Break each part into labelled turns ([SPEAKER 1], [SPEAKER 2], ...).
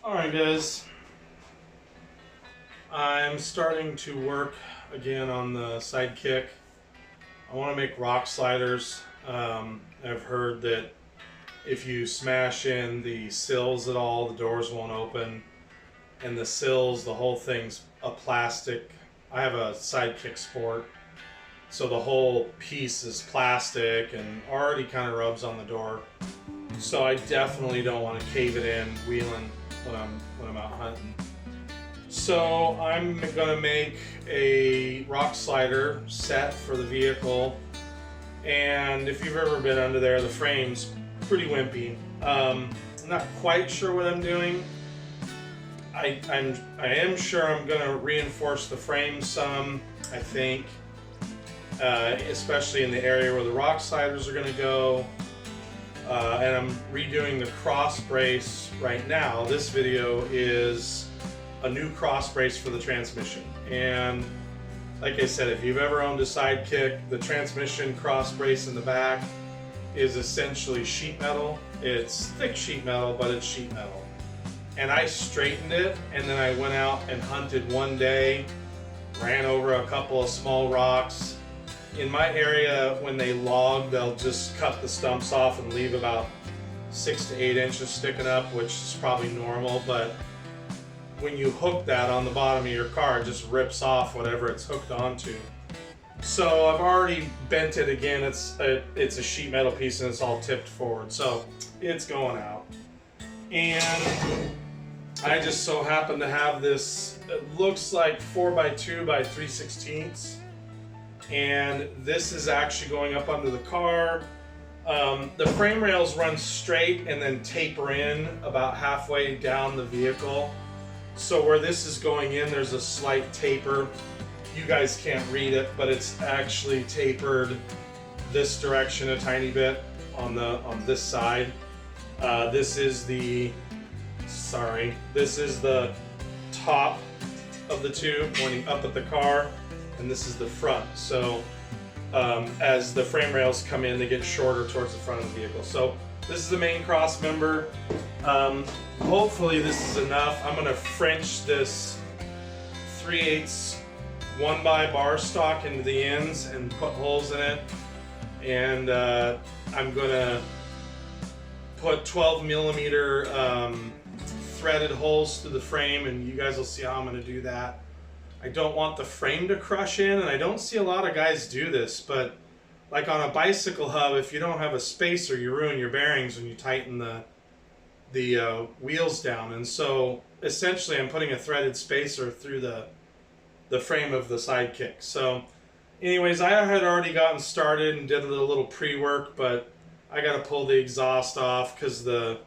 [SPEAKER 1] Alright guys, I'm starting to work again on the Sidekick. I want to make rock sliders. I've heard that if you smash in the sills at all, the doors won't open. And the sills, the whole thing's a plastic. I have a Sidekick Sport, so the whole piece is plastic and already kind of rubs on the door. So I definitely don't want to cave it in wheeling when I'm out hunting. So I'm gonna make a rock slider set for the vehicle, and if you've ever been under there, the frame's pretty wimpy. I'm not quite sure what I'm doing. I am sure I'm gonna reinforce the frame some, I think, especially in the area where the rock sliders are gonna go. And I'm redoing the cross brace right now. This video is a new cross brace for the transmission. And like I said, if you've ever owned a Sidekick, the transmission cross brace in the back is essentially sheet metal. It's thick sheet metal, but it's sheet metal. And I straightened it, and then I went out and hunted one day, ran over a couple of small rocks. In my area, when they log, they'll just cut the stumps off and leave about 6 to 8 inches sticking up, which is probably normal, but when you hook that on the bottom of your car, it just rips off whatever it's hooked onto. So I've already bent it again. It's a sheet metal piece and it's all tipped forward, so it's going out. And I just so happen to have this, it looks like 4x2 by 3/16. And this is actually going up under the car. The frame rails run straight and then taper in about halfway down the vehicle. So where this is going in, there's a slight taper. You guys can't read it, but it's actually tapered this direction a tiny bit on this side. This is the top of the tube pointing up at the car. And this is the front. So as the frame rails come in, they get shorter towards the front of the vehicle. So this is the main cross member. Hopefully this is enough. I'm gonna French this 3/8 1x bar stock into the ends and put holes in it. And I'm gonna put 12mm threaded holes through the frame, and you guys will see how I'm gonna do that. I don't want the frame to crush in, and I don't see a lot of guys do this, but like on a bicycle hub, if you don't have a spacer, you ruin your bearings when you tighten the wheels down. And so essentially I'm putting a threaded spacer through the frame of the Sidekick. So anyways, I had already gotten started and did a little pre-work, but I got to pull the exhaust off because the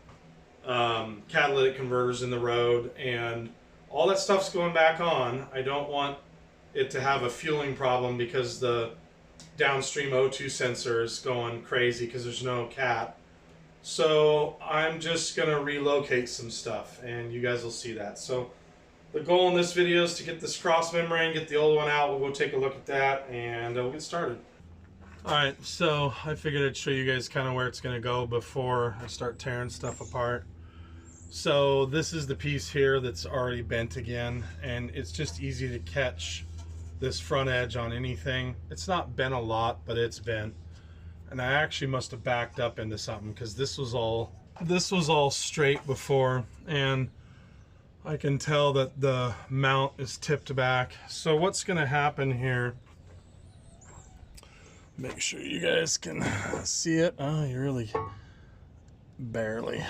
[SPEAKER 1] catalytic converter's in the road, and all that stuff's going back on. I don't want it to have a fueling problem because the downstream O2 sensor is going crazy because there's no cat. So I'm just gonna relocate some stuff, and you guys will see that. So the goal in this video is to get this cross membrane, get the old one out. We'll go take a look at that, and we'll get started. All right, so I figured I'd show you guys kind of where it's gonna go before I start tearing stuff apart. So this is the piece here that's already bent again, and it's just easy to catch this front edge on anything. It's not bent a lot, but it's bent. And I actually must have backed up into something because this was all straight before, and I can tell that the mount is tipped back. So what's gonna happen here, make sure you guys can see it. Oh, you really barely.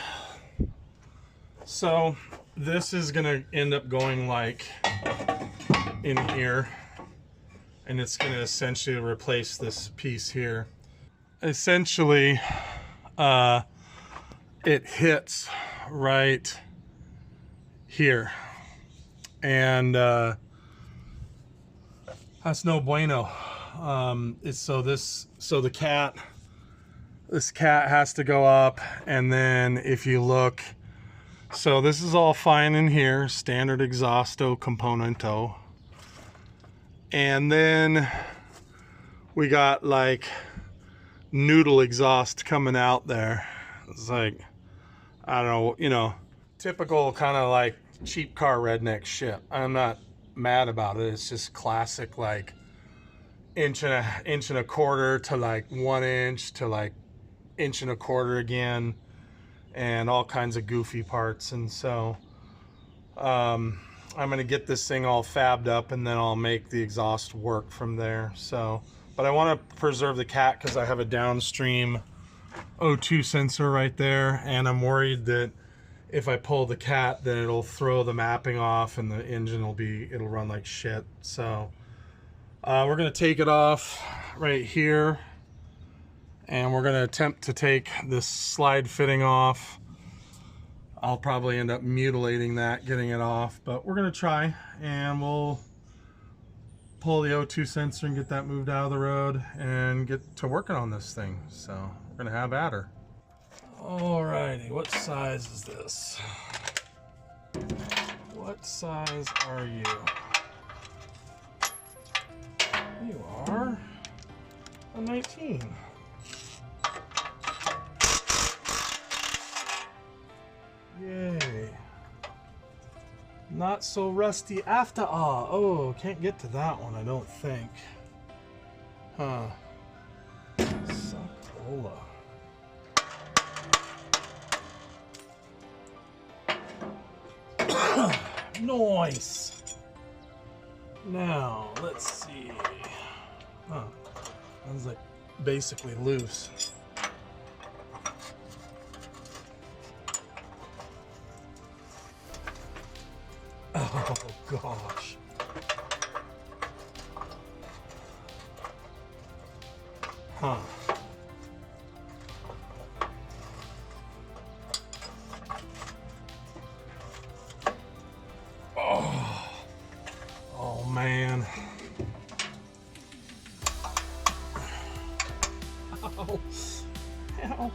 [SPEAKER 1] So this is gonna end up going like in here, and it's gonna essentially replace this piece here. Essentially, it hits right here, and that's no bueno. This cat has to go up, and then if you look. So this is all fine in here, standard exhausto componento. And then we got like noodle exhaust coming out there. It's like, I don't know, typical kind of like cheap car redneck shit. I'm not mad about it. It's just classic like inch and a quarter to like 1 inch to like inch and a quarter again, and all kinds of goofy parts. And so I'm gonna get this thing all fabbed up, and then I'll make the exhaust work from there. So, but I want to preserve the cat because I have a downstream O2 sensor right there, and I'm worried that if I pull the cat, then it'll throw the mapping off and the engine it'll run like shit. So we're gonna take it off right here, and we're gonna attempt to take this slide fitting off. I'll probably end up mutilating that, getting it off, but we're gonna try, and we'll pull the O2 sensor and get that moved out of the road and get to working on this thing. So we're gonna have at her. Alrighty, what size is this? What size are you? You are a 19. Yay. Not so rusty after all. Oh, can't get to that one, I don't think. Huh. Suckola. Nice. Now, let's see. Huh. That was like basically loose. Oh gosh. Huh. Oh man. Ow. Ow.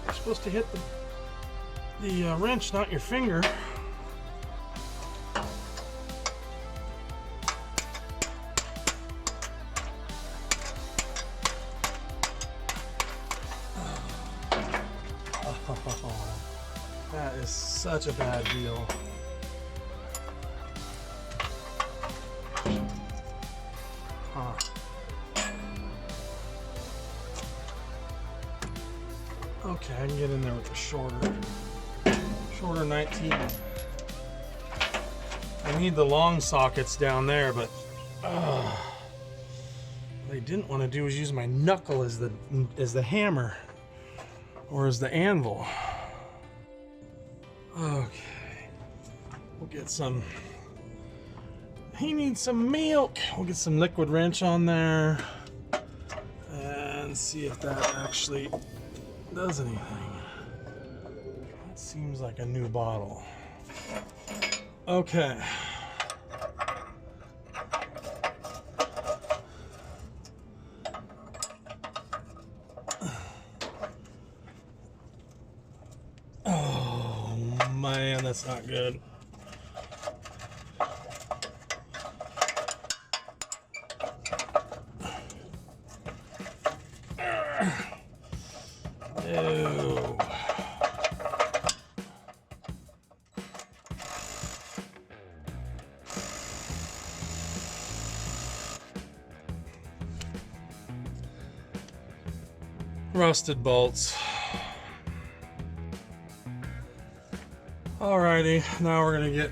[SPEAKER 1] You're supposed to hit the wrench, not your finger. Oh, that is such a bad deal. Huh. Okay, I can get in there with the shorter 19. I need the long sockets down there, but what I didn't want to do was use my knuckle as the hammer or as the anvil. Okay, we'll get some. He needs some milk. We'll get some liquid wrench on there and see if that actually does anything. That seems like a new bottle. Okay. Oh man, that's not good. Ew. Rusted bolts. Alrighty, now we're gonna get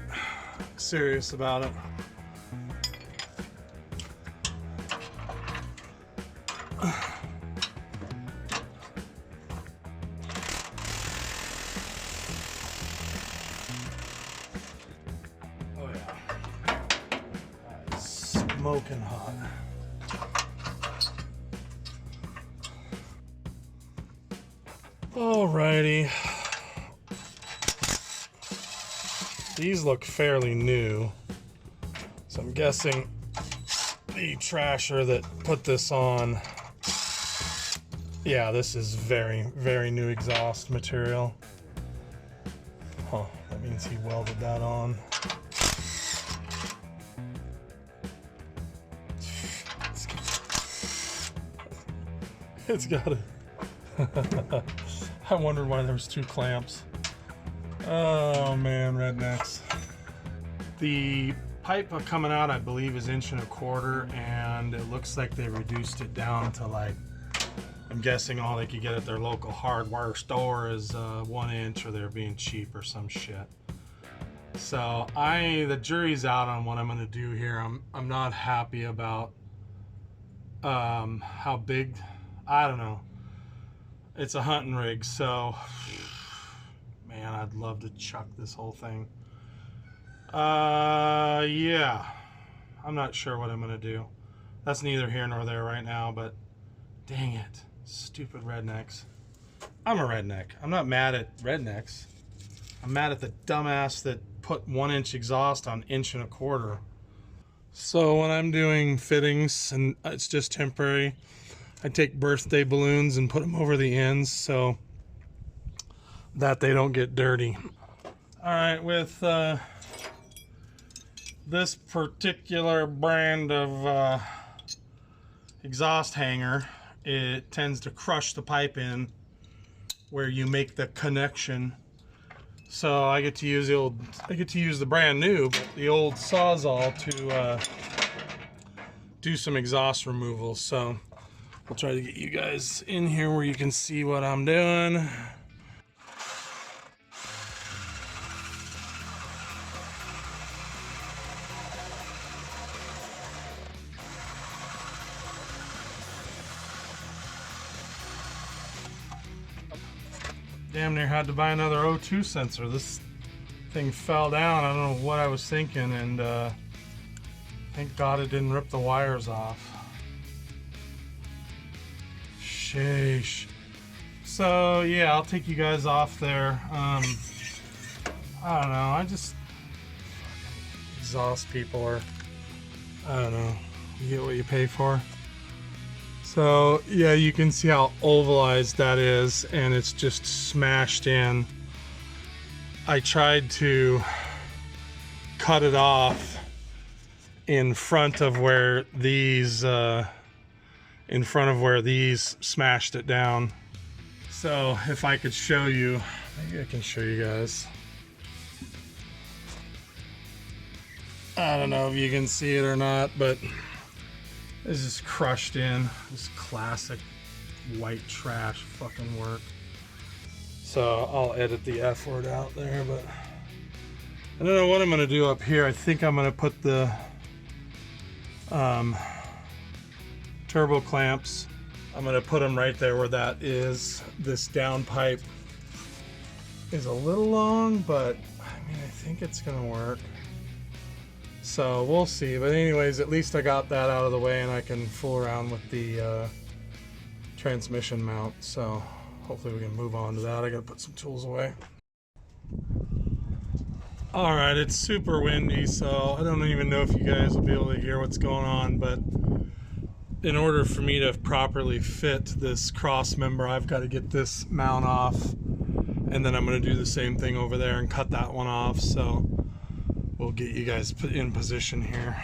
[SPEAKER 1] serious about it. Oh yeah, that's smoking hot. Alrighty. These look fairly new, so I'm guessing the trasher that put this on, yeah, this is very, very new exhaust material. Huh, that means he welded that on. It's got a... I wondered why there was 2 clamps. Oh man, rednecks. The pipe coming out, I believe, is 1.25 inches, and it looks like they reduced it down to, like, I'm guessing all they could get at their local hardware store is 1 inch, or they're being cheap or some shit. So the jury's out on what I'm gonna do here. I'm not happy about how big. I don't know. It's a hunting rig, so man, I'd love to chuck this whole thing. Yeah, I'm not sure what I'm gonna do. That's neither here nor there right now, but dang it, stupid rednecks. I'm a redneck. I'm not mad at rednecks. I'm mad at the dumbass that put 1 inch exhaust on 1.25 inches. So when I'm doing fittings, and it's just temporary, I take birthday balloons and put them over the ends so that they don't get dirty. All right, with this particular brand of exhaust hanger, it tends to crush the pipe in where you make the connection. So I get to use the brand new, but the old Sawzall to do some exhaust removal. So I'll try to get you guys in here where you can see what I'm doing. Damn near had to buy another O2 sensor. This thing fell down. I don't know what I was thinking, and thank God it didn't rip the wires off. Sheesh. So yeah, I'll take you guys off there. I don't know. I just exhaust people, or I don't know. You get what you pay for. So yeah, you can see how ovalized that is, and it's just smashed in. I tried to cut it off in front of where these smashed it down. So if I could show you, maybe I can show you guys. I don't know if you can see it or not, but this is crushed in. This classic white trash fucking work. So I'll edit the F word out there, but I don't know what I'm gonna do up here. I think I'm gonna put the turbo clamps. I'm gonna put them right there where that is. This down pipe is a little long, but I mean, I think it's gonna work. So we'll see, but anyways, at least I got that out of the way, and I can fool around with the transmission mount. So hopefully we can move on to that. I gotta put some tools away. All right, it's super windy, so I don't even know if you guys will be able to hear what's going on, but in order for me to properly fit this cross member, I've got to get this mount off, and then I'm gonna do the same thing over there and cut that one off. So we'll get you guys put in position here.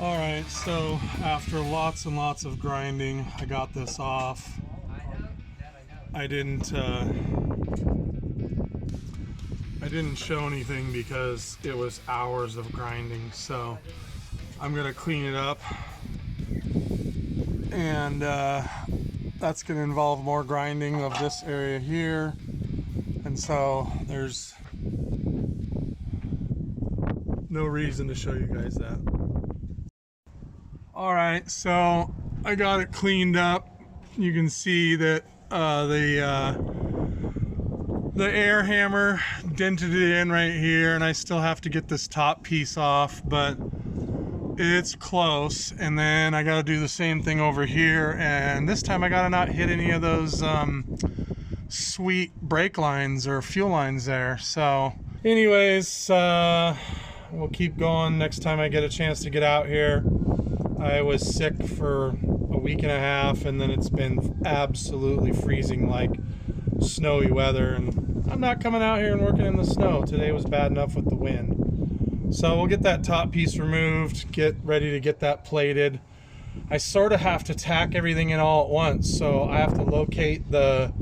[SPEAKER 1] All right, so after lots and lots of grinding, I got this off. I didn't show anything because it was hours of grinding, so I'm gonna clean it up, and that's gonna involve more grinding of this area here, and so there's no reason to show you guys that. All right, so I got it cleaned up. You can see that the air hammer dented it in right here, and I still have to get this top piece off, but it's close. And then I got to do the same thing over here, and this time I got to not hit any of those sweet brake lines or fuel lines there. So anyways, we'll keep going next time I get a chance to get out here. I was sick for a week and a half, and then it's been absolutely freezing, like snowy weather, and I'm not coming out here and working in the snow. Today was bad enough with the wind. So we'll get that top piece removed, get ready to get that plated. I sort of have to tack everything in all at once, so I have to locate the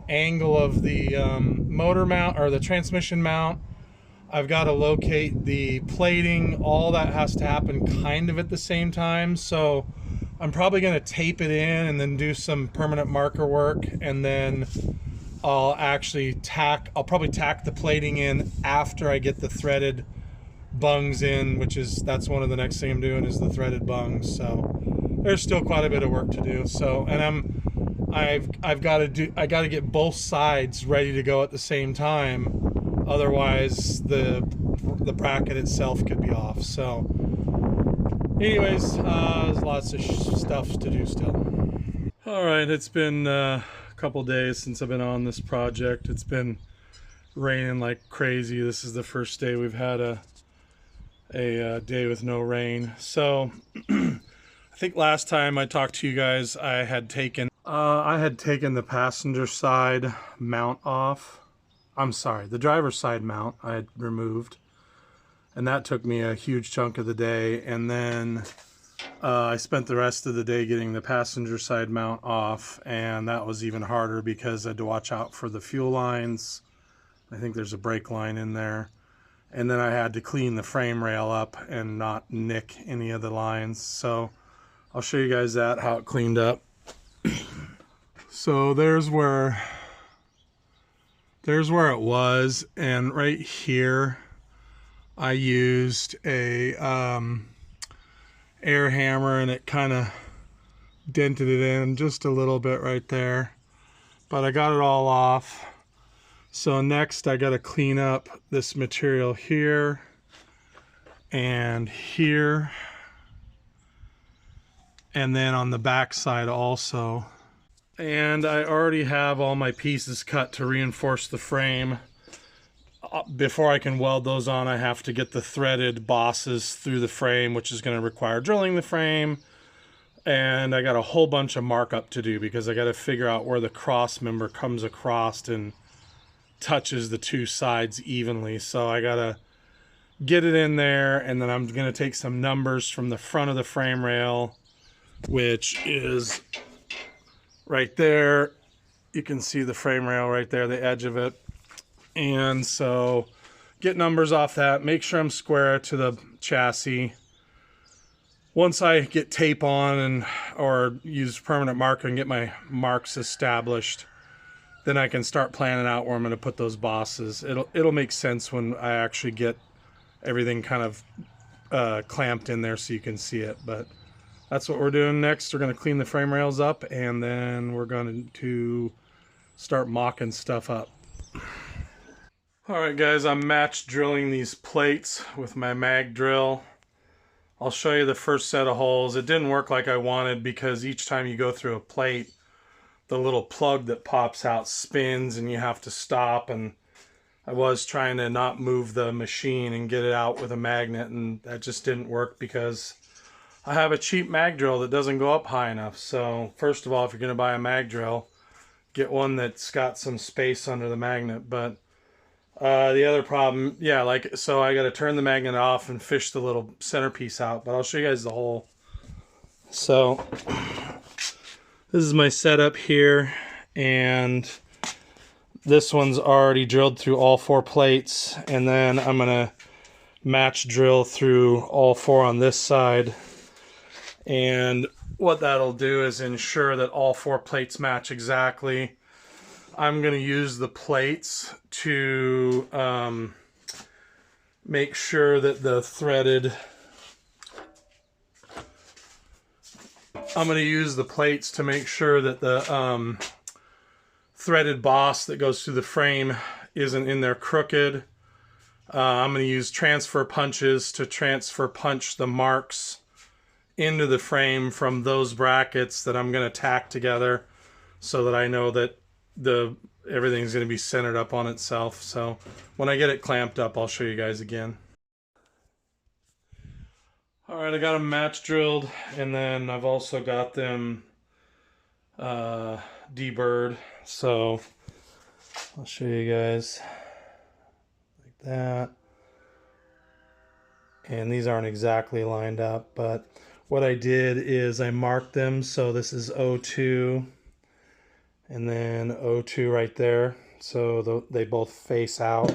[SPEAKER 1] angle of the motor mount or the transmission mount. I've got to locate the plating. All that has to happen kind of at the same time, so I'm probably going to tape it in and then do some permanent marker work, and then I'll probably tack the plating in after I get the threaded bungs in, that's one of the next thing I'm doing is the threaded bungs. So there's still quite a bit of work to do. So, and I got to get both sides ready to go at the same time. Otherwise, the bracket itself could be off. So, anyways, there's lots of stuff to do still. All right, it's been a couple days since I've been on this project. It's been raining like crazy. This is the first day we've had a day with no rain. So, I think last time I talked to you guys, I had taken the passenger side mount off. I'm sorry, the driver's side mount I had removed, and that took me a huge chunk of the day. And then I spent the rest of the day getting the passenger side mount off, and that was even harder because I had to watch out for the fuel lines. I think there's a brake line in there. And then I had to clean the frame rail up and not nick any of the lines. So I'll show you guys how it cleaned up. So there's where it was, and right here I used a air hammer, and it kind of dented it in just a little bit right there, but I got it all off. So next I got to clean up this material here and here, and then on the back side also. And I already have all my pieces cut to reinforce the frame. Before I can weld those on, I have to get the threaded bosses through the frame, which is going to require drilling the frame. And I got a whole bunch of markup to do because I got to figure out where the cross member comes across and touches the two sides evenly. So I got to get it in there, and then I'm going to take some numbers from the front of the frame rail, which is right there. You can see the frame rail right there, the edge of it. And so get numbers off that, make sure I'm square to the chassis. Once I get tape on or use permanent marker and get my marks established, then I can start planning out where I'm going to put those bosses. It'll make sense when I actually get everything kind of clamped in there so you can see it. But that's what we're doing next. We're going to clean the frame rails up, and then we're going to start mocking stuff up. All right, guys, I'm match drilling these plates with my mag drill. I'll show you the first set of holes. It didn't work like I wanted because each time you go through a plate, the little plug that pops out spins and you have to stop. And I was trying to not move the machine and get it out with a magnet, and that just didn't work because I have a cheap mag drill that doesn't go up high enough. So first of all, if you're going to buy a mag drill, get one that's got some space under the magnet. But the other problem, so I got to turn the magnet off and fish the little centerpiece out. But I'll show you guys the hole. So this is my setup here, and this one's already drilled through all 4 plates, and then I'm going to match drill through all 4 on this side. And what that'll do is ensure that all 4 plates match exactly. I'm going to use the plates to make sure that the threaded... I'm going to use the plates to make sure that the threaded boss that goes through the frame isn't in there crooked. I'm going to use transfer punches to transfer punch the marks into the frame from those brackets that I'm going to tack together, so that I know that everything's going to be centered up on itself. So when I get it clamped up, I'll show you guys again. All right, I got them match drilled, and then I've also got them deburred. So I'll show you guys like that. And these aren't exactly lined up, but what I did is I marked them. So this is O2 and then O2 right there. So they both face out.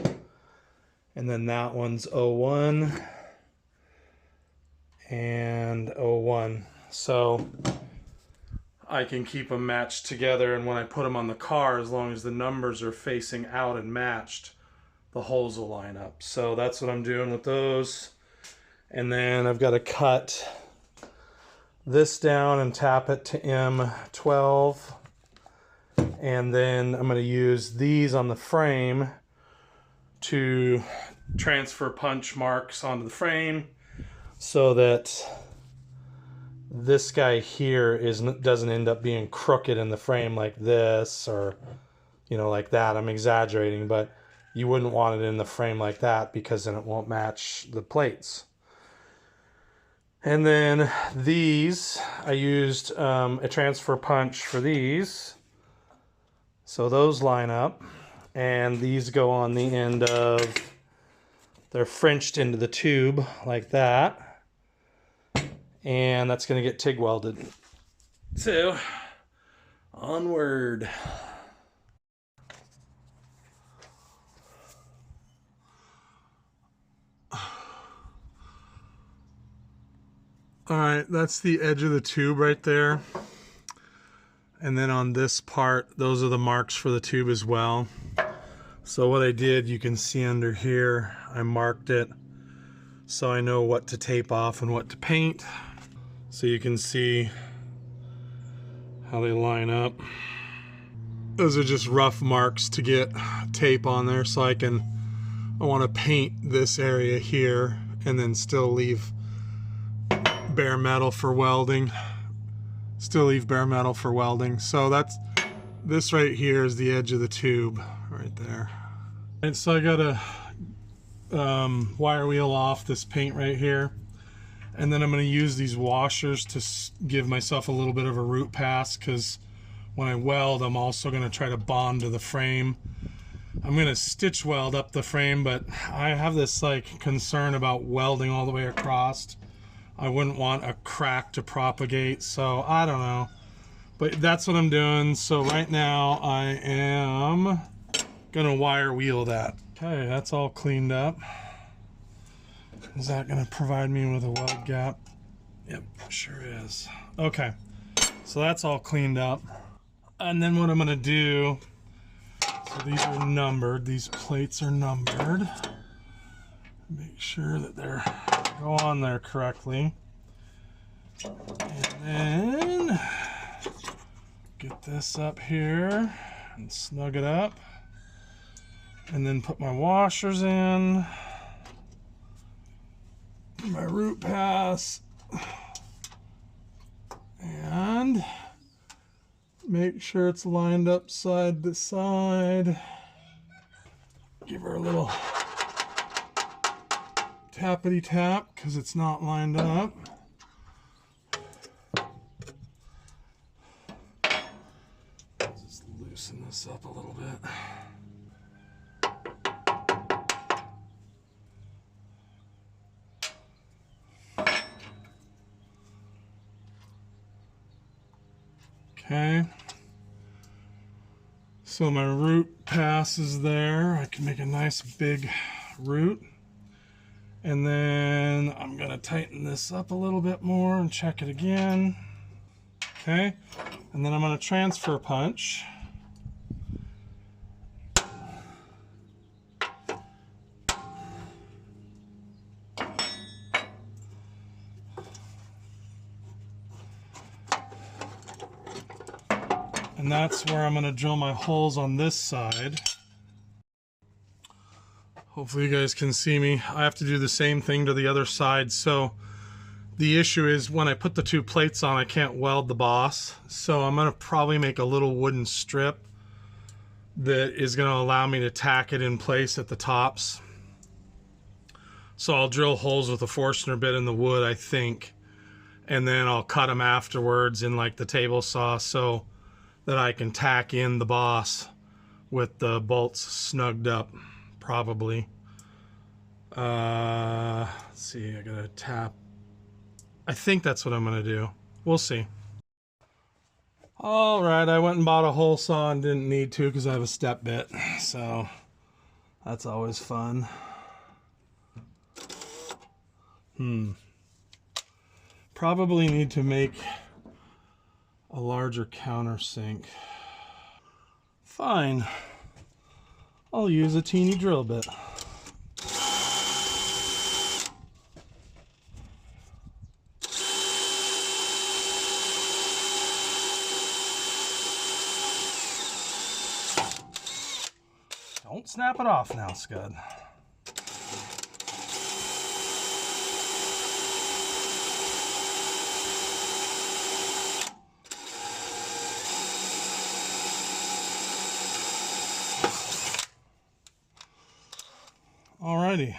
[SPEAKER 1] And then that one's O1 and O1. So I can keep them matched together, and when I put them on the car, as long as the numbers are facing out and matched, the holes will line up. So that's what I'm doing with those. And then I've got to cut this down and tap it to M12. And then I'm going to use these on the frame to transfer punch marks onto the frame so that this guy here doesn't end up being crooked in the frame like this, or, you know, like that. I'm exaggerating, but you wouldn't want it in the frame like that because then it won't match the plates. And then these, I used a transfer punch for these. So those line up, and these go on the end of, they're Frenched into the tube like that. And that's going to get TIG welded. So, onward. Alright, that's the edge of the tube right there. And then on this part, those are the marks for the tube as well. So what I did, you can see under here, I marked it so I know what to tape off and what to paint. So you can see how they line up. Those are just rough marks to get tape on there, so I want to paint this area here and then still leave bare metal for welding. So this right here is the edge of the tube right there. And so I got a wire wheel off this paint right here, and then I'm going to use these washers to give myself a little bit of a root pass, because when I weld, I'm also going to try to bond to the frame. I'm going to stitch weld up the frame, but I have this like concern about welding all the way across. I wouldn't want a crack to propagate, so I don't know. But that's what I'm doing. So right now I am going to wire wheel that. Okay, that's all cleaned up. Is that going to provide me with a weld gap? Yep, sure is. Okay, so that's all cleaned up. And then what I'm going to do, so these are numbered, these plates are numbered. Make sure that they're go on there correctly. And then get this up here and snug it up. And then put my washers in. My root pass. And make sure it's lined up side to side. Give her a little tappity tap because it's not lined up. Just loosen this up a little bit. Okay, so my root pass is there. I can make a nice big root. And then I'm gonna tighten this up a little bit more and check it again. Okay, and then I'm gonna transfer punch. And that's where I'm going to drill my holes on this side. Hopefully you guys can see me. I have to do the same thing to the other side. So the issue is when I put the two plates on, I can't weld the boss. So I'm going to probably make a little wooden strip that is going to allow me to tack it in place at the tops. So I'll drill holes with a Forstner bit in the wood, I think, and then I'll cut them afterwards in like the table saw so that I can tack in the boss with the bolts snugged up, probably. Let's see, I gotta tap. I think that's what I'm gonna do. We'll see. All right, I went and bought a hole saw and didn't need to because I have a step bit, so that's always fun. Probably need to make a larger countersink. Fine. I'll use a teeny drill bit. Don't snap it off now, Scud. Alrighty,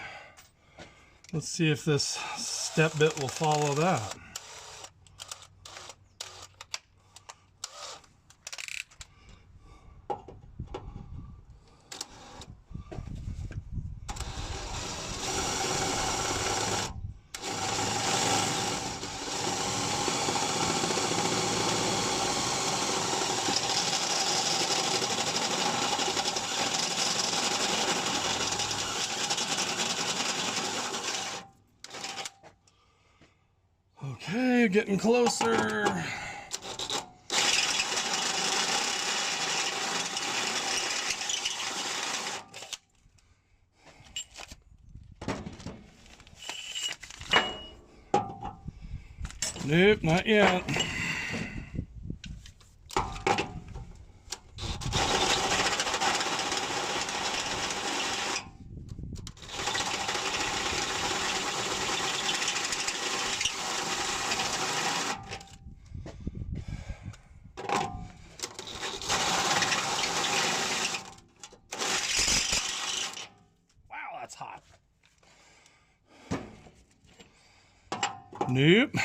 [SPEAKER 1] let's see if this step bit will follow that. Okay, getting closer. Nope, not yet. Hot. Nope.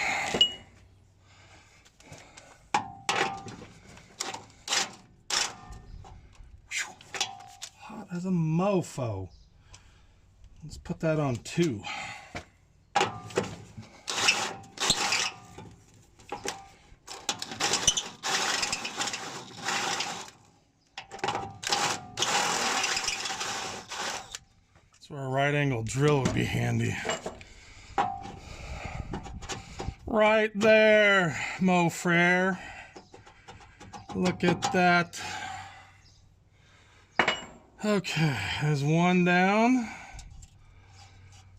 [SPEAKER 1] Hot as a mofo. Let's put that on 2. Where a right angle drill would be handy. Right there, Mo Frere. Look at that. Okay, there's one down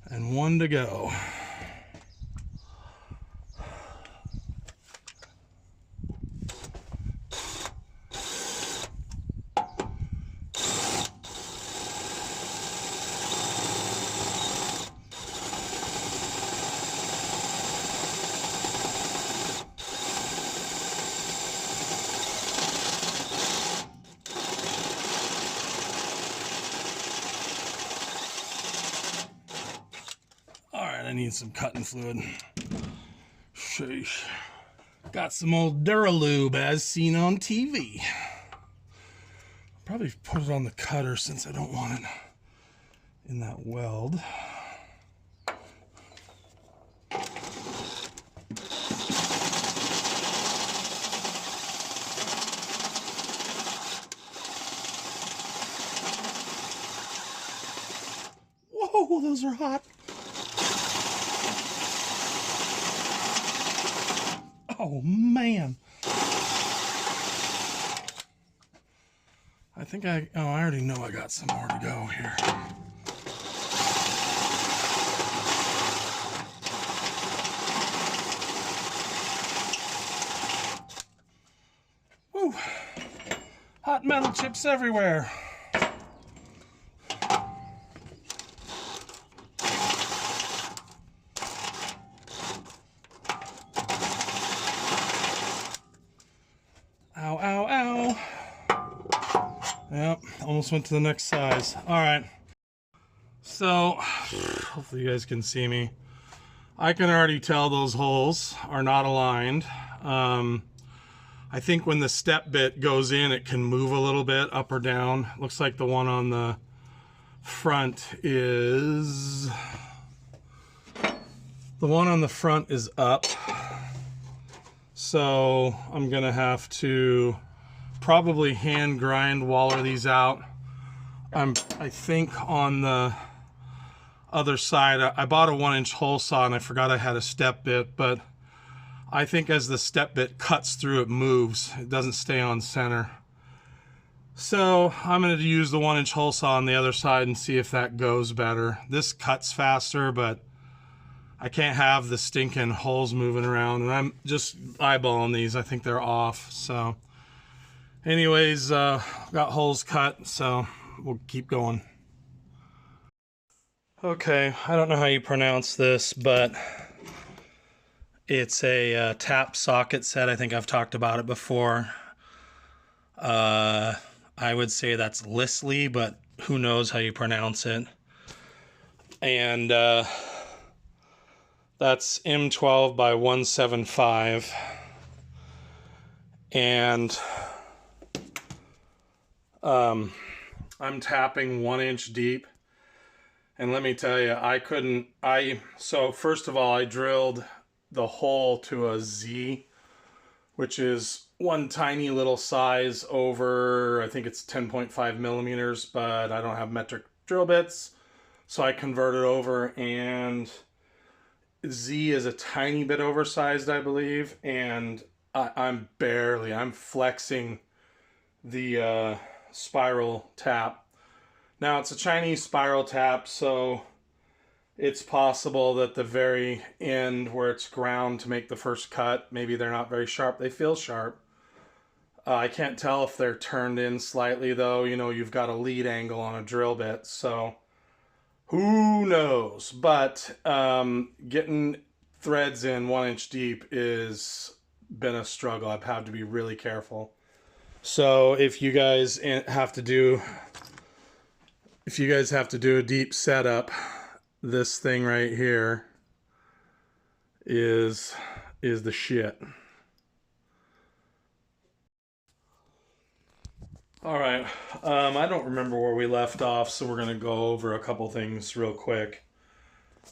[SPEAKER 1] and one to go. I need some cutting fluid. Sheesh. Got some old Duralube as seen on TV. Probably put it on the cutter since I don't want it in that weld. Whoa, those are hot. Oh man. I think I already know I got some more to go here. Woo. Hot metal chips everywhere. Ow, ow, ow. Yep. almost went to the next size. All right. So, hopefully you guys can see me. I can already tell those holes are not aligned. I think when the step bit goes in, it can move a little bit up or down. Looks like the one on the front is... The one on the front is up. So I'm gonna have to probably hand grind waller these out. I think on the other side, I bought a 1-inch hole saw and I forgot I had a step bit, but I think as the step bit cuts through, it moves. It doesn't stay on center. So I'm going to use the 1-inch hole saw on the other side and see if that goes better. This cuts faster, but I can't have the stinking holes moving around, and I'm just eyeballing these. I think they're off. So anyways, got holes cut, so we'll keep going. Okay, I don't know how you pronounce this, but it's a tap socket set. I think I've talked about it before. I would say that's Lisley, but who knows how you pronounce it. And that's M12 by 175. And I'm tapping 1 inch deep. And let me tell you, so first of all, I drilled the hole to a Z, which is one tiny little size over, I think it's 10.5 millimeters, but I don't have metric drill bits. So I converted over, and Z is a tiny bit oversized, I believe. And I'm flexing the spiral tap. Now, it's a Chinese spiral tap, so it's possible that the very end where it's ground to make the first cut, maybe they're not very sharp. They feel sharp. I can't tell if they're turned in slightly, though. You know, you've got a lead angle on a drill bit, so who knows? But getting threads in 1 inch deep is been a struggle. I've had to be really careful. So if you guys have to do a deep setup, this thing right here is the shit. All right, I don't remember where we left off, so we're gonna go over a couple things real quick.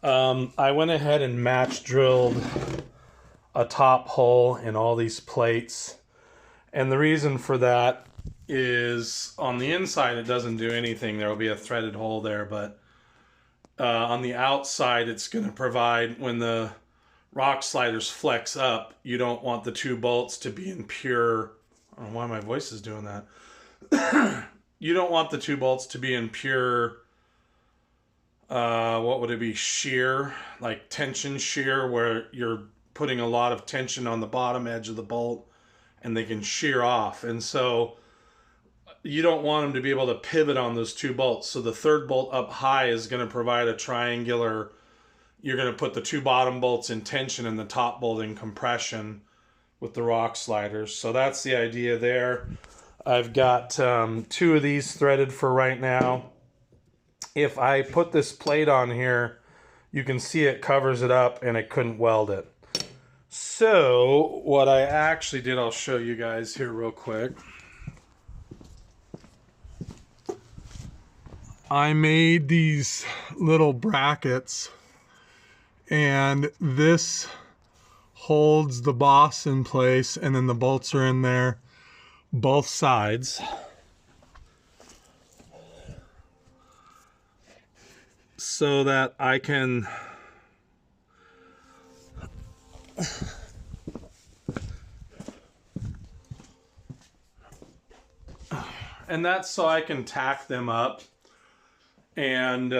[SPEAKER 1] I went ahead and match drilled a top hole in all these plates, and the reason for that is on the inside it doesn't do anything. There will be a threaded hole there, but on the outside it's going to provide, when the rock sliders flex up, you don't want the two bolts to be in pure, I don't know why my voice is doing that. You don't want the two bolts to be in pure, what would it be, shear, like tension shear, where you're putting a lot of tension on the bottom edge of the bolt and they can shear off. And so you don't want them to be able to pivot on those two bolts. So the third bolt up high is going to provide a triangular, you're going to put the two bottom bolts in tension and the top bolt in compression with the rock sliders. So that's the idea there. I've got two of these threaded for right now. If I put this plate on here, you can see it covers it up and I couldn't weld it. So what I actually did, I'll show you guys here real quick. I made these little brackets, and this holds the boss in place, and then the bolts are in there both sides. So that I can and that's so I can tack them up. And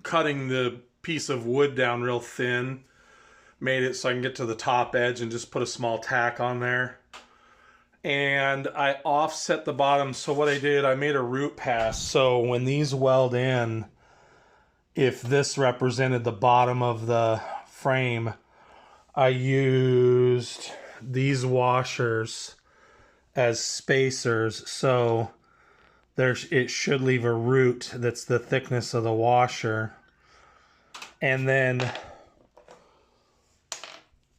[SPEAKER 1] cutting the piece of wood down real thin made it so I can get to the top edge and just put a small tack on there. And I offset the bottom. So what I did, I made a root pass. So when these weld in, if this represented the bottom of the frame, I used these washers as spacers, so it should leave a root that's the thickness of the washer. And then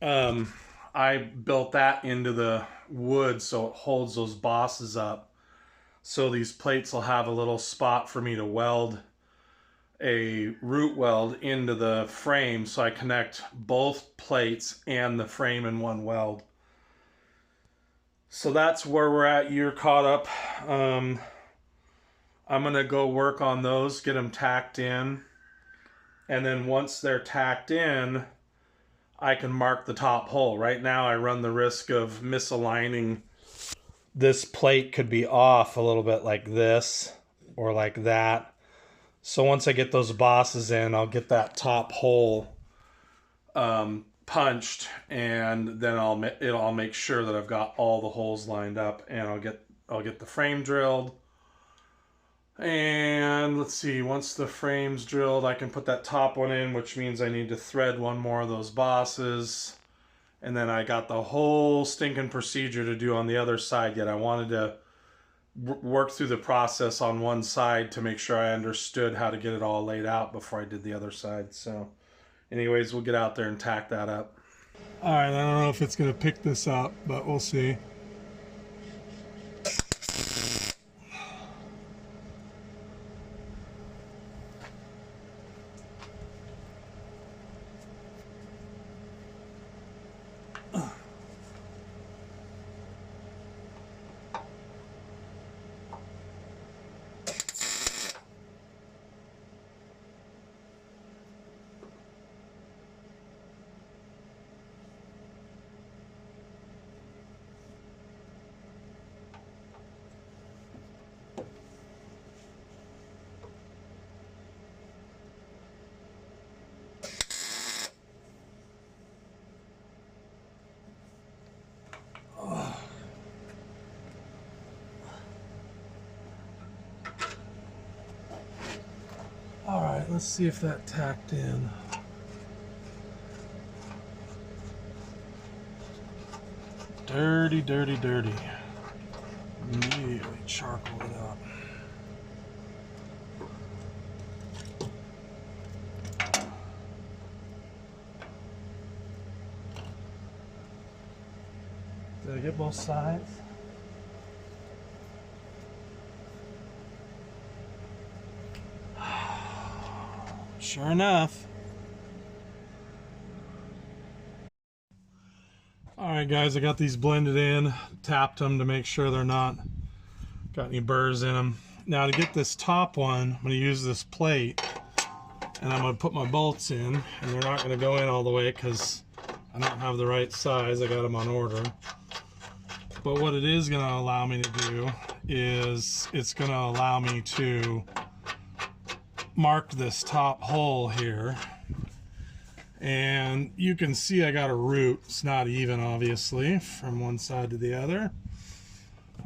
[SPEAKER 1] I built that into the wood so it holds those bosses up. So these plates will have a little spot for me to weld a root weld into the frame, so I connect both plates and the frame in one weld. So that's where we're at. You're caught up. I'm gonna go work on those, get them tacked in, and then once they're tacked in, I can mark the top hole. Right now I run the risk of misaligning. This plate could be off a little bit like this or like that. So once I get those bosses in, I'll get that top hole punched, and then I'll make sure that I've got all the holes lined up, and I'll get the frame drilled. And let's see, once the frame's drilled, I can put that top one in, which means I need to thread one more of those bosses. And then I got the whole stinking procedure to do on the other side yet. I wanted to work through the process on one side to make sure I understood how to get it all laid out before I did the other side. So anyways, we'll get out there and tack that up. All right, I don't know if it's going to pick this up, but we'll see. All right, let's see if that tacked in. Dirty, dirty, dirty. Immediately charcoal it up. Did I get both sides? Sure enough. Alright guys, I got these blended in, tapped them to make sure they're not got any burrs in them. Now to get this top one, I'm going to use this plate and I'm going to put my bolts in, and they're not going to go in all the way because I don't have the right size. I got them on order. But what it is going to allow me to do is it's going to allow me to mark this top hole here, and you can see I got a root. It's not even, obviously, from one side to the other.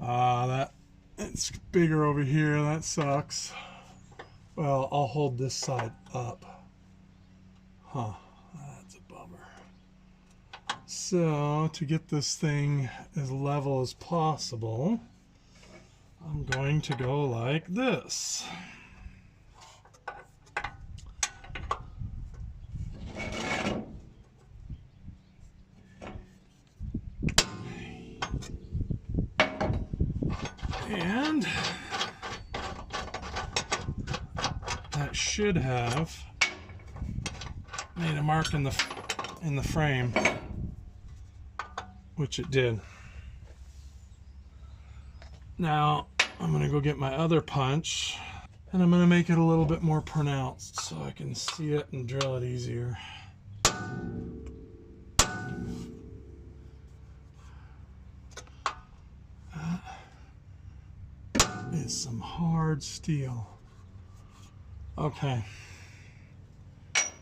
[SPEAKER 1] That it's bigger over here. That sucks. Well, I'll hold this side up. Huh, that's a bummer. So to get this thing as level as possible, I'm going to go like this. And that should have made a mark in the frame, which it did. Now I'm going to go get my other punch, and I'm going to make it a little bit more pronounced so I can see it and drill it easier. Is some hard steel. Okay,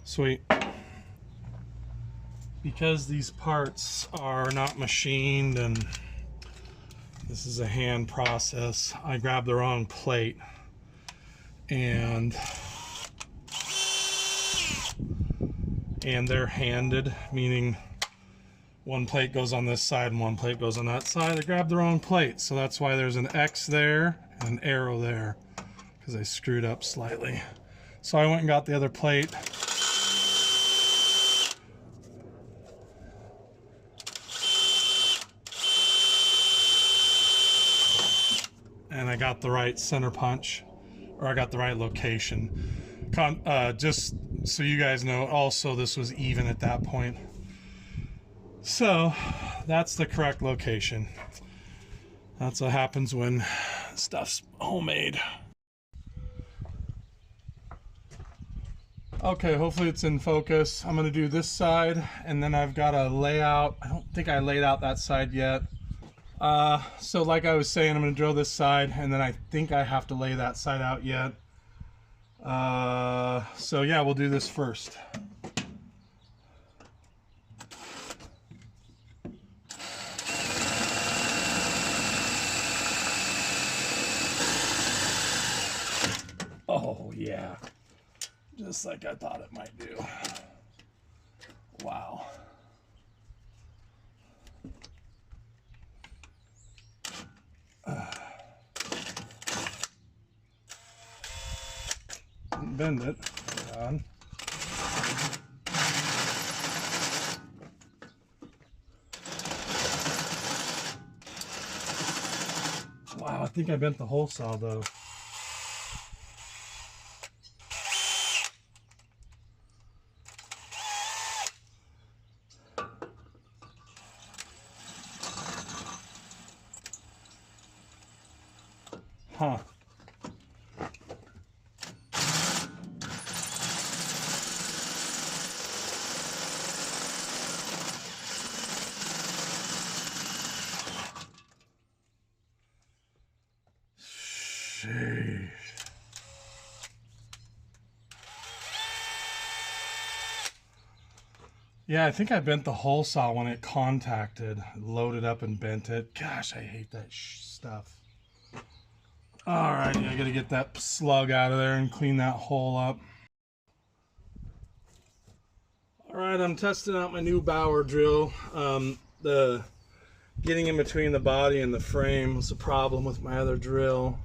[SPEAKER 1] sweet. Because these parts are not machined and this is a hand process, I grabbed the wrong plate, and they're handed, meaning one plate goes on this side and one plate goes on that side. I grabbed the wrong plate, so that's why there's an X there and an arrow there, because I screwed up slightly. So I went and got the other plate. And I got the right center punch, or I got the right location. Just so you guys know, also this was even at that point. So that's the correct location. That's what happens when stuff's homemade. Okay, hopefully it's in focus. I'm gonna do this side, and then I've got a layout. I don't think I laid out that side yet. So like I was saying, I'm gonna drill this side, and then I think I have to lay that side out yet. So yeah, we'll do this first. Oh yeah, just like I thought it might do. Wow. Bend it. Hold on. Wow, I think I bent the hole saw though. Huh. Sheesh. Yeah, I think I bent the hole saw when it contacted, loaded up and bent it. Gosh, I hate that stuff. Alright, I gotta get that slug out of there and clean that hole up. Alright, I'm testing out my new Bauer drill. The getting in between the body and the frame was a problem with my other drill.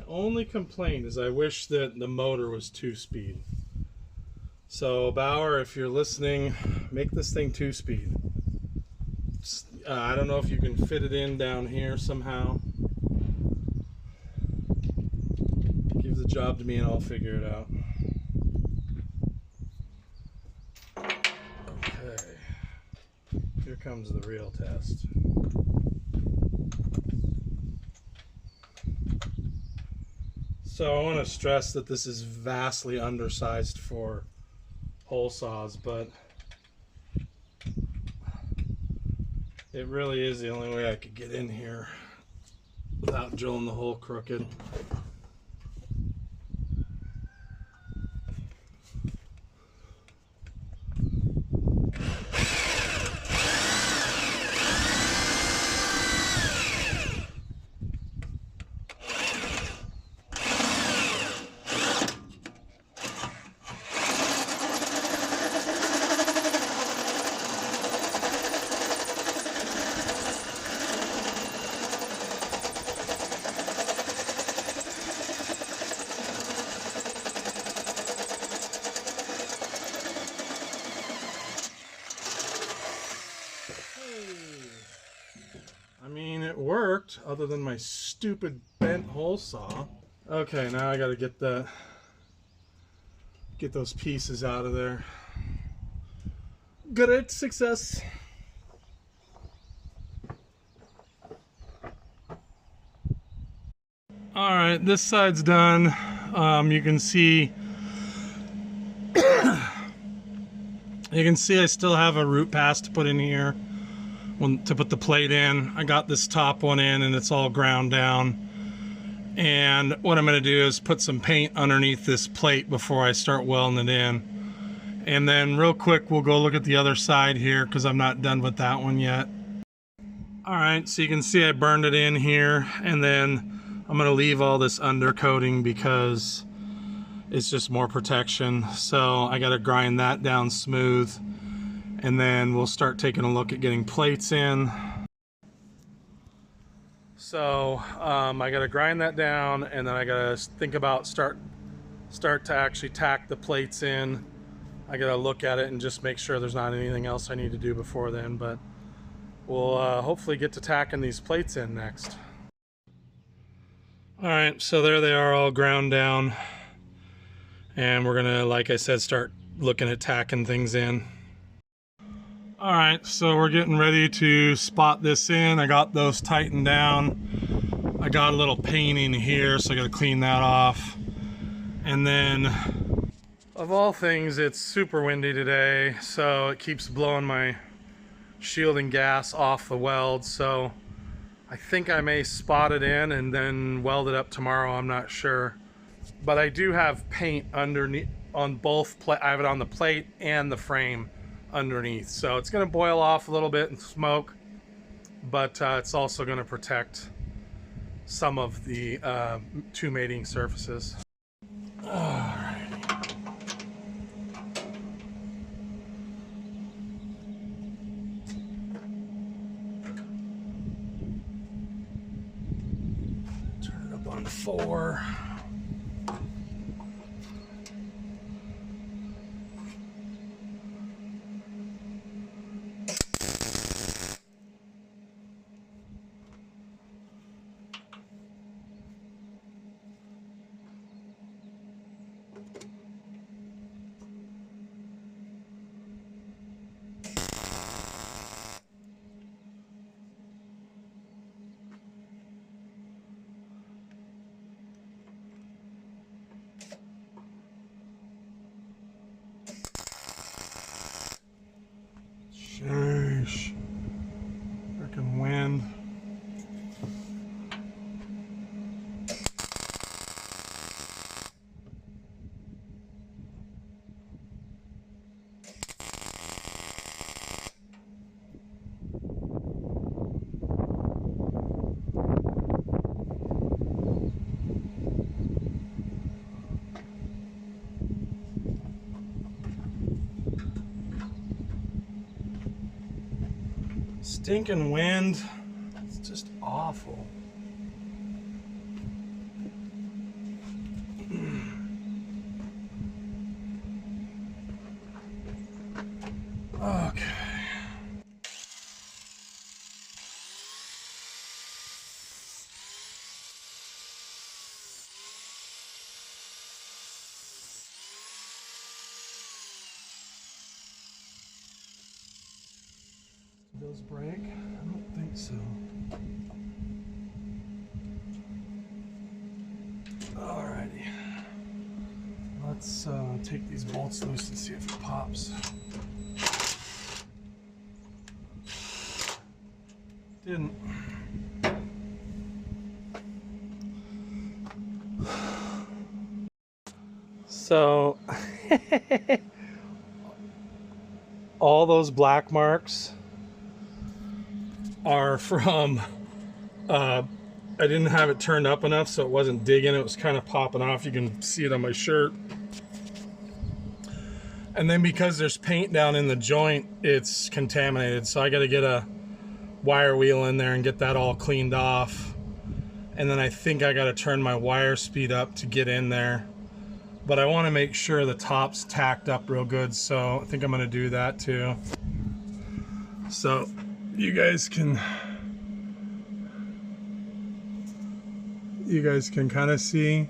[SPEAKER 1] Only complaint is I wish that the motor was 2-speed. So Bauer, if you're listening, make this thing 2-speed. I don't know if you can fit it in down here somehow. Give the job to me and I'll figure it out. Okay, here comes the real test. So I want to stress that this is vastly undersized for hole saws, but it really is the only way I could get in here without drilling the hole crooked. I mean, it worked, other than my stupid bent hole saw. Okay, now I gotta get those pieces out of there. Great success. All right, this side's done. You can see I still have a root pass to put in here to put the plate in. I got this top one in and it's all ground down. And what I'm going to do is put some paint underneath this plate before I start welding it in. And then real quick, we'll go look at the other side here because I'm not done with that one yet. All right, so you can see I burned it in here, and then I'm gonna leave all this undercoating because it's just more protection. So I gotta grind that down smooth, and then we'll start taking a look at getting plates in. So I gotta grind that down, and then I gotta think about start to actually tack the plates in. I gotta look at it and just make sure there's not anything else I need to do before then, but we'll hopefully get to tacking these plates in next. All right, so there they are, all ground down, and we're gonna, like I said, start looking at tacking things in. All right, so we're getting ready to spot this in. I got those tightened down. I got a little paint in here, so I gotta clean that off. And then, of all things, it's super windy today, so it keeps blowing my shielding gas off the weld. So I think I may spot it in and then weld it up tomorrow. I'm not sure, but I do have paint underneath on both. I have it on the plate and the frame underneath, so it's going to boil off a little bit and smoke, but it's also going to protect some of the two mating surfaces. Alrighty. Turn it up on 4. Sheesh. Freaking wind. Stinking wind. It's just awful. Okay. Those break? I don't think so. Alrighty. Let's take these bolts loose and see if it pops. Didn't. So all those black marks are from I didn't have it turned up enough, so it wasn't digging. It was kind of popping off. You can see it on my shirt. And then because there's paint down in the joint, it's contaminated, so I got to get a wire wheel in there and get that all cleaned off. And then I think I got to turn my wire speed up to get in there, but I want to make sure the top's tacked up real good, so I think I'm going to do that too. So you guys can kind of see.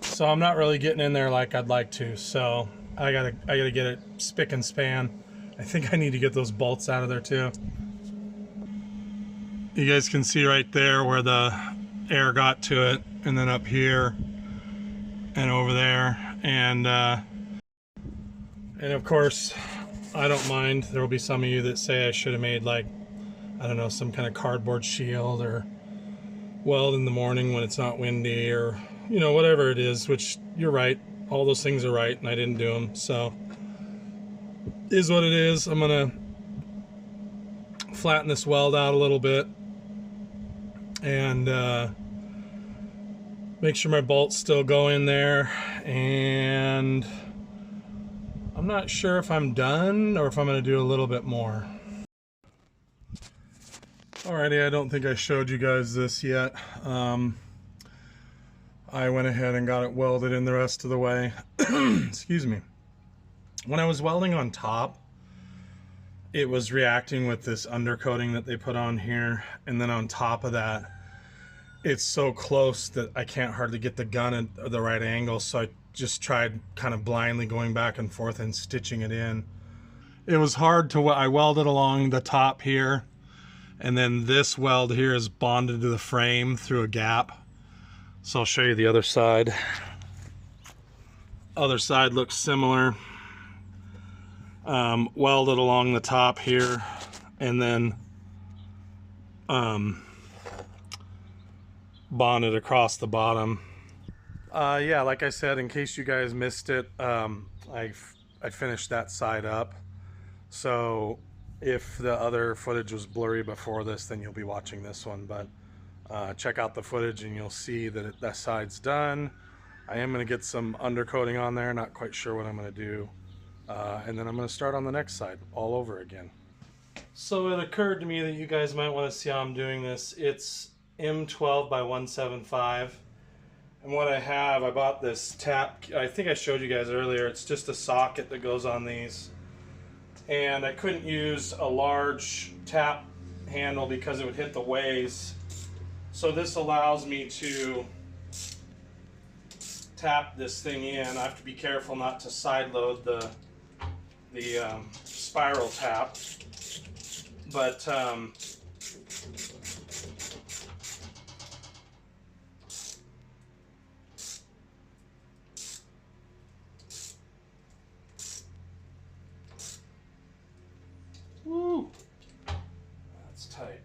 [SPEAKER 1] So I'm not really getting in there like I'd like to, so I gotta get it spick and span. I think I need to get those bolts out of there too. You guys can see right there where the air got to it, and then up here and over there, and of course I don't mind. There will be some of you that say I should have made, like, I don't know, some kind of cardboard shield or weld in the morning when it's not windy, or you know, whatever it is, which you're right, all those things are right, and I didn't do them, so is what it is. I'm gonna flatten this weld out a little bit and make sure my bolts still go in there, and I'm not sure if I'm done or if I'm going to do a little bit more. Alrighty, I don't think I showed you guys this yet. I went ahead and got it welded in the rest of the way. Excuse me. When I was welding on top, it was reacting with this undercoating that they put on here, and then on top of that, it's so close that I can't hardly get the gun at the right angle, so I just tried kind of blindly going back and forth and stitching it in. It was hard to, I welded along the top here, and then this weld here is bonded to the frame through a gap. So I'll show you the other side. Other side looks similar. Welded along the top here, and then bonded across the bottom. Yeah, like I said, in case you guys missed it, I finished that side up. So if the other footage was blurry before this, then you'll be watching this one. But check out the footage and you'll see that that side's done. I am going to get some undercoating on there, not quite sure what I'm going to do. And then I'm going to start on the next side all over again. So it occurred to me that you guys might want to see how I'm doing this. It's M12 by 175. And what I have, I bought this tap, I think I showed you guys earlier, it's just a socket that goes on these. And I couldn't use a large tap handle because it would hit the ways. So this allows me to tap this thing in. I have to be careful not to side load the spiral tap. But woo, that's tight.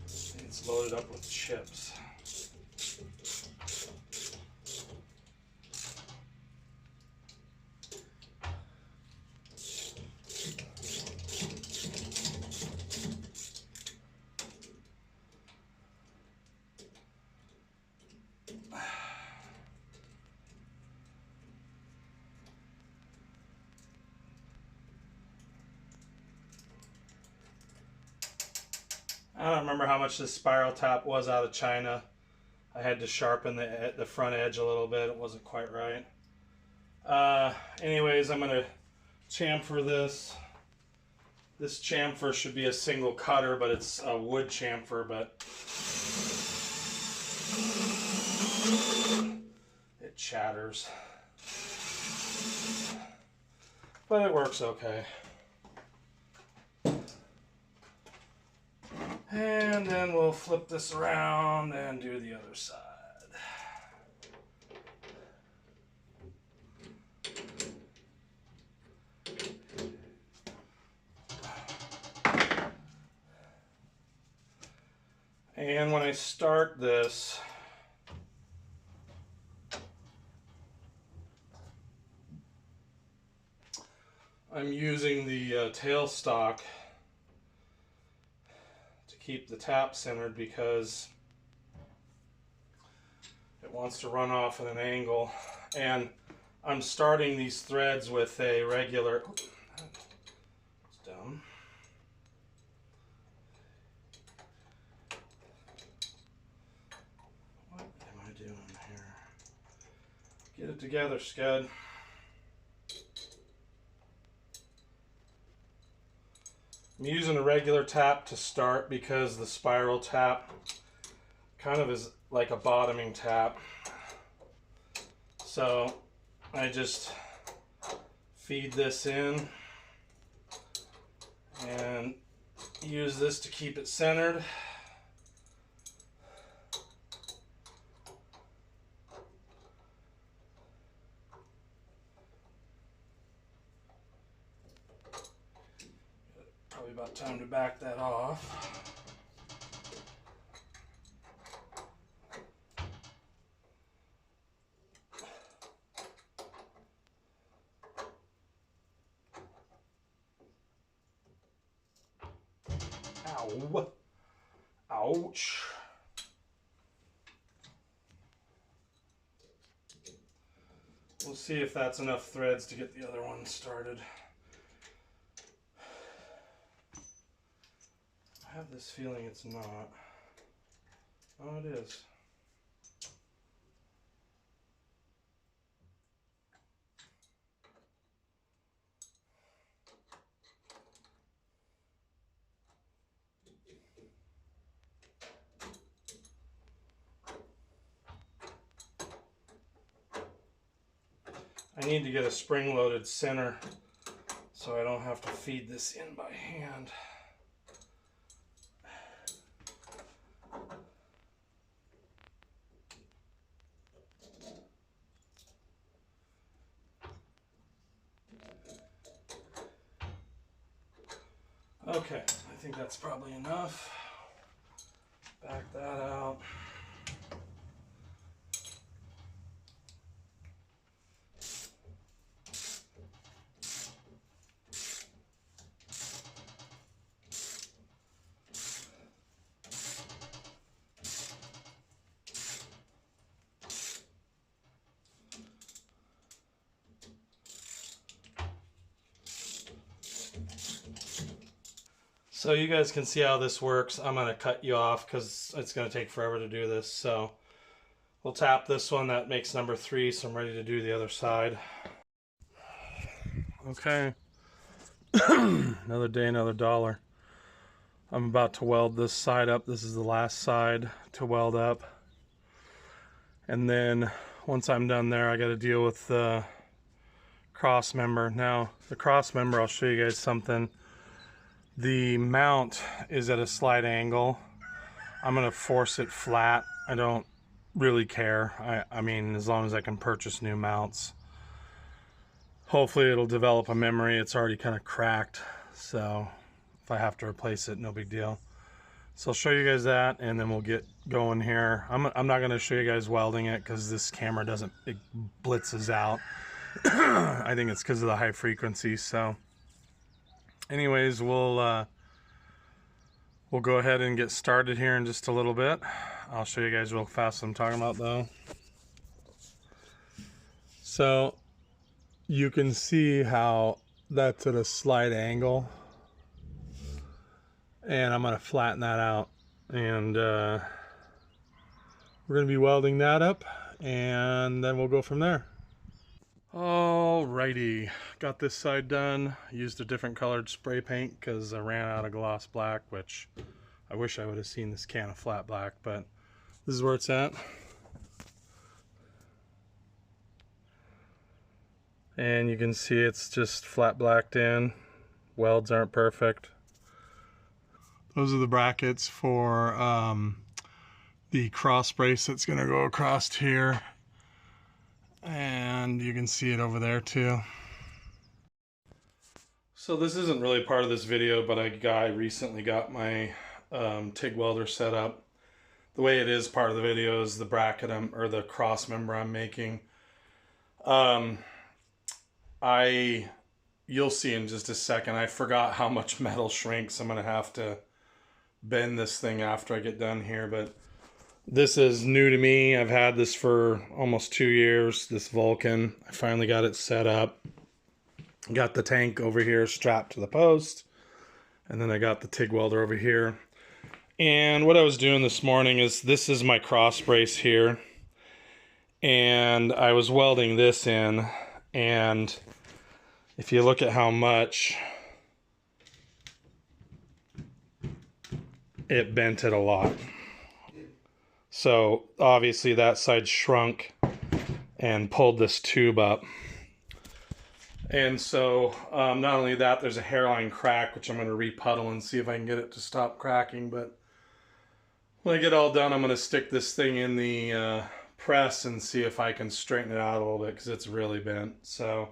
[SPEAKER 1] It's loaded up with chips. I don't remember how much this spiral tap was out of China. I had to sharpen the front edge a little bit. It wasn't quite right. Anyways, I'm going to chamfer this. This chamfer should be a single cutter, but it's a wood chamfer, but it chatters. But it works okay. And then we'll flip this around and do the other side. And when I start this, I'm using the tailstock to keep the tap centered because it wants to run off at an angle. And I'm starting these threads with a regular, it's dumb. What am I doing here? Get it together, Scud. I'm using a regular tap to start because the spiral tap kind of is like a bottoming tap. So I just feed this in and use this to keep it centered. Probably about time to back that off. Ow. Ouch. We'll see if that's enough threads to get the other one started. I have this feeling it's not. Oh, it is. I need to get a spring-loaded center so I don't have to feed this in by hand. Okay, I think that's probably enough. Back that out. So you guys can see how this works. I'm going to cut you off because it's going to take forever to do this. So we'll tap this one. That makes number 3, so I'm ready to do the other side. Okay. Another day, another dollar. I'm about to weld this side up. This is the last side to weld up. And then once I'm done there, I got to deal with the cross member. Now, the cross member, I'll show you guys something. The mount is at a slight angle. I'm going to force it flat. I don't really care. I mean, as long as I can purchase new mounts. Hopefully it'll develop a memory. It's already kind of cracked, so if I have to replace it, no big deal. So I'll show you guys that, and then we'll get going here. I'm not going to show you guys welding it because this camera doesn't, it blitzes out. I think it's because of the high frequency. So anyways, we'll go ahead and get started here in just a little bit. I'll show you guys real fast what I'm talking about though. So you can see how that's at a slight angle, and I'm going to flatten that out, and we're going to be welding that up, and then we'll go from there. Alrighty, got this side done. Used a different colored spray paint because I ran out of gloss black, which I wish I would have seen this can of flat black, but this is where it's at. And you can see it's just flat blacked in. Welds aren't perfect. Those are the brackets for the cross brace that's going to go across here. And you can see it over there too. So this isn't really part of this video, but a guy recently got my TIG welder set up. The way it is part of the video is the bracket or the cross member I'm making. You'll see in just a second, I forgot how much metal shrinks. I'm gonna have to bend this thing after I get done here, but this is new to me. I've had this for almost 2 years, this Vulcan. I finally got it set up. Got the tank over here strapped to the post, and then I got the TIG welder over here. And what I was doing this morning is, this is my cross brace here, and I was welding this in, and if you look at how much it bent it a lot. So obviously that side shrunk and pulled this tube up. And so not only that, there's a hairline crack, which I'm going to repuddle and see if I can get it to stop cracking. But when I get all done, I'm going to stick this thing in the press and see if I can straighten it out a little bit, because it's really bent. So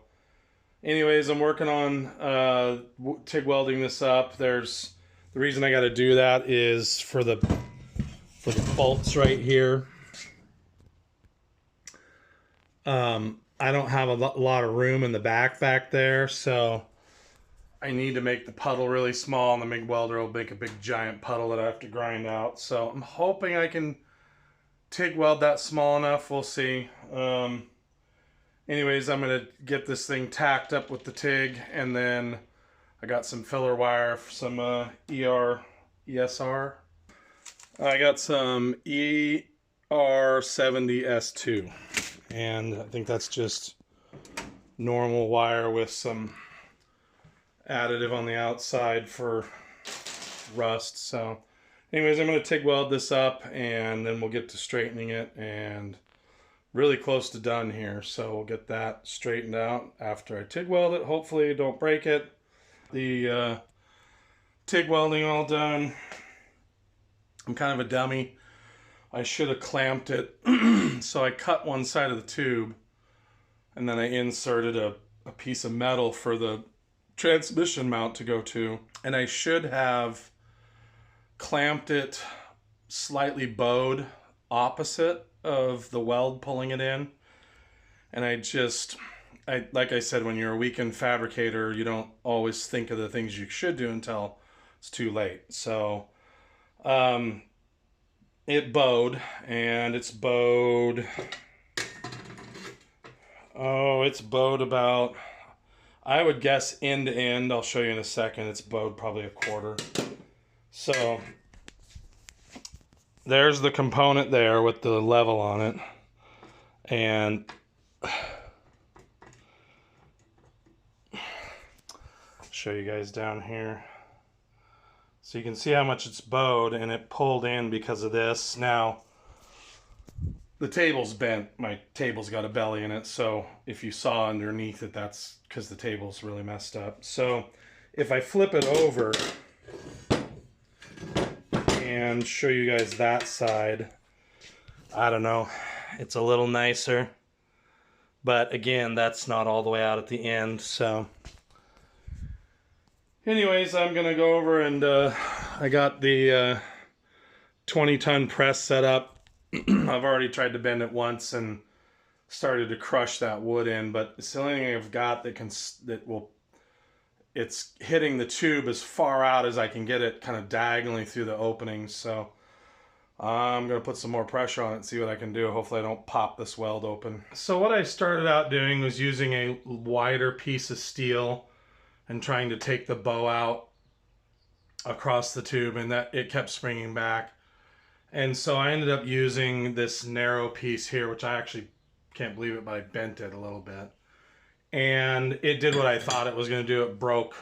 [SPEAKER 1] anyways, I'm working on TIG welding this up. The reason I got to do that is for the bolts right here. I don't have a lot of room in the back there, so I need to make the puddle really small, and the MIG welder will make a big giant puddle that I have to grind out. So I'm hoping I can TIG weld that small enough. We'll see. Anyways, I'm gonna get this thing tacked up with the TIG, and then I got some filler wire for some ESR. I got some ER70S2, and I think that's just normal wire with some additive on the outside for rust. So anyways, I'm going to TIG weld this up, and then we'll get to straightening it, and really close to done here. So we'll get that straightened out after I TIG weld it. Hopefully don't break it. The TIG welding all done. I'm kind of a dummy. I should have clamped it. So I cut one side of the tube, and then I inserted a piece of metal for the transmission mount to go to. And I should have clamped it slightly bowed opposite of the weld pulling it in. And like I said, when you're a weekend fabricator, you don't always think of the things you should do until it's too late. So it bowed, and it's bowed, it's bowed about, I would guess end to end. I'll show you in a second. It's bowed probably a quarter. So there's the component there with the level on it. And show you guys down here. So you can see how much it's bowed, and it pulled in because of this. Now, the table's bent. My table's got a belly in it, so if you saw underneath it, that's because the table's really messed up. So if I flip it over and show you guys that side, I don't know, it's a little nicer. But again, that's not all the way out at the end, so anyways, I'm going to go over and I got the 20-ton press set up. I've already tried to bend it once and started to crush that wood in, but it's the only thing I've got it's hitting the tube as far out as I can get it kind of diagonally through the openings. So I'm going to put some more pressure on it and see what I can do. Hopefully I don't pop this weld open. So what I started out doing was using a wider piece of steel and trying to take the bow out across the tube, and that it kept springing back. And so I ended up using this narrow piece here, which I actually can't believe it, but I bent it a little bit. And it did what I thought it was going to do. It broke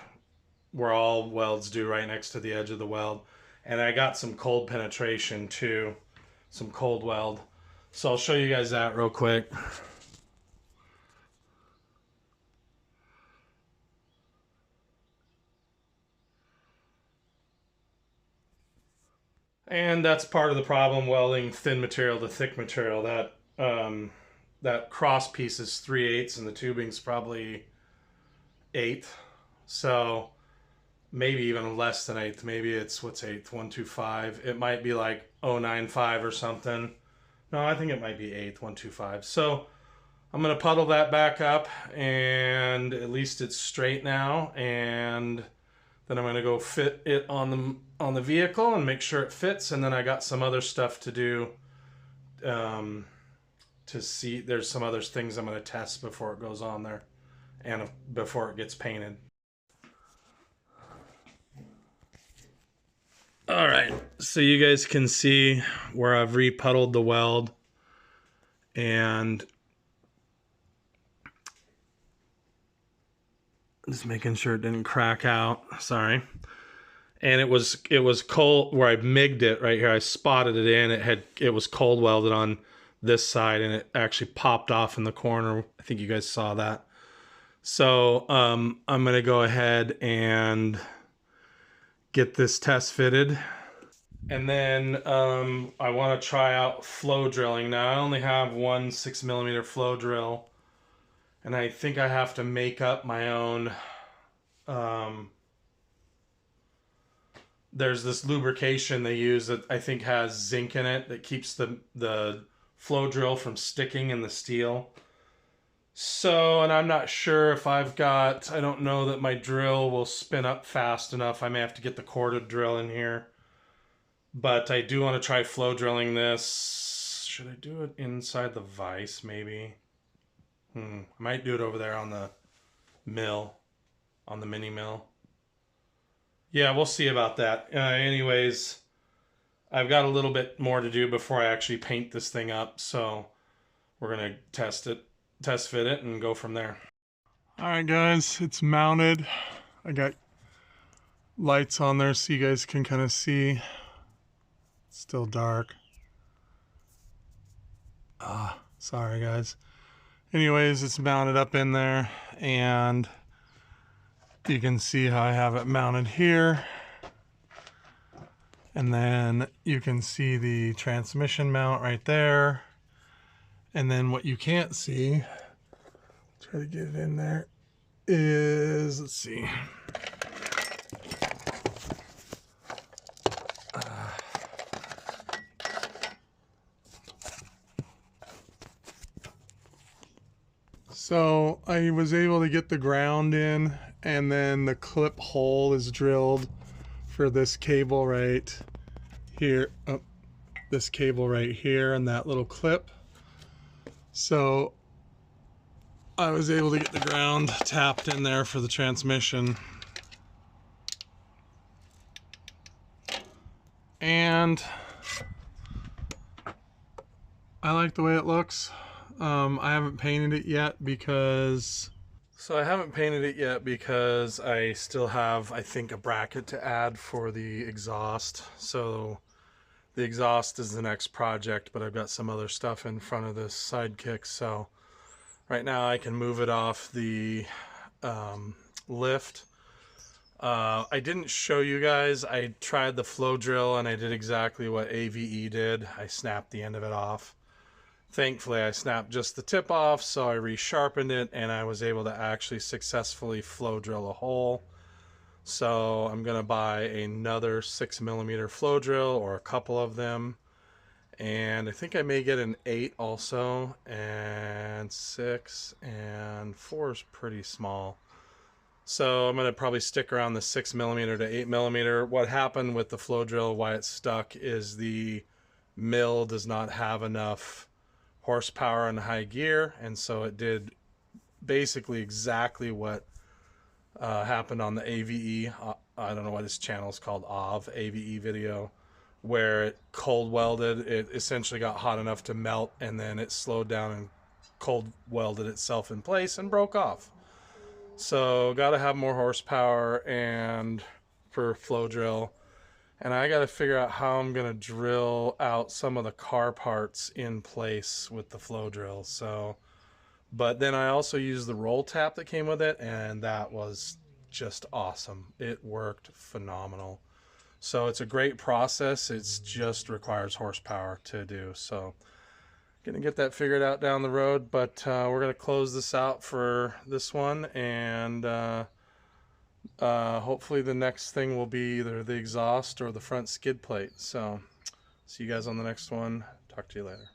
[SPEAKER 1] where all welds do, right next to the edge of the weld. And I got some cold penetration too, some cold weld. So I'll show you guys that real quick. And that's part of the problem welding thin material to thick material. That cross piece is 3/8 and the tubing's probably 1/8. So maybe even less than 1/8. Maybe it's, what's 1/8? 125. It might be like 095 or something. No, I think it might be 1/8, 125. So I'm going to puddle that back up, and at least it's straight now. And then I'm going to go fit it on the vehicle and make sure it fits. And then I got some other stuff to do to see. There's some other things I'm going to test before it goes on there and before it gets painted. All right, so you guys can see where I've repuddled the weld, and just making sure it didn't crack out. Sorry. And it was cold where I MIG'd it right here. I spotted it in. It was cold welded on this side, and it actually popped off in the corner. I think you guys saw that. So I'm gonna go ahead and get this test fitted, and then I want to try out flow drilling. Now I only have one 6mm flow drill, and I think I have to make up my own. There's this lubrication they use that I think has zinc in it that keeps the flow drill from sticking in the steel. So, and I'm not sure if I don't know that my drill will spin up fast enough. I may have to get the corded drill in here. But I do want to try flow drilling this. Should I do it inside the vise, maybe? I might do it over there on the mill, on the mini mill. Yeah, we'll see about that. Anyways, I've got a little bit more to do before I actually paint this thing up, so we're going to test fit it, and go from there. All right, guys, it's mounted. I got lights on there so you guys can kind of see. It's still dark. Sorry, guys. Anyways, it's mounted up in there, and you can see how I have it mounted here. And then you can see the transmission mount right there. And then what you can't see, try to get it in there, is, let's see. So I was able to get the ground in, and then the clip hole is drilled for this cable right here. Oh, this cable right here and that little clip. So I was able to get the ground tapped in there for the transmission. And I like the way it looks. I haven't painted it yet because I still have, I think, a bracket to add for the exhaust. So the exhaust is the next project, but I've got some other stuff in front of this Sidekick. So right now I can move it off the lift. I didn't show you guys. I tried the flow drill and I did exactly what AVE did. I snapped the end of it off. Thankfully, I snapped just the tip off, so I resharpened it, and I was able to actually successfully flow drill a hole. So I'm going to buy another 6mm flow drill, or a couple of them. And I think I may get an 8 also, and 6, and 4 is pretty small. So I'm going to probably stick around the 6mm to 8mm. What happened with the flow drill, why it's stuck, is the mill does not have enough horsepower in high gear, and so it did basically exactly what happened on the AVE. I don't know what his channel is called, AVE video, where it cold welded. It essentially got hot enough to melt, and then it slowed down and cold welded itself in place and broke off. So got to have more horsepower and for flow drill. And I got to figure out how I'm going to drill out some of the car parts in place with the flow drill. So, but then I also used the roll tap that came with it, and that was just awesome. It worked phenomenal. So it's a great process. It just requires horsepower to do. So going to get that figured out down the road, but we're going to close this out for this one, and hopefully the next thing will be either the exhaust or the front skid plate. So see you guys on the next one. Talk to you later.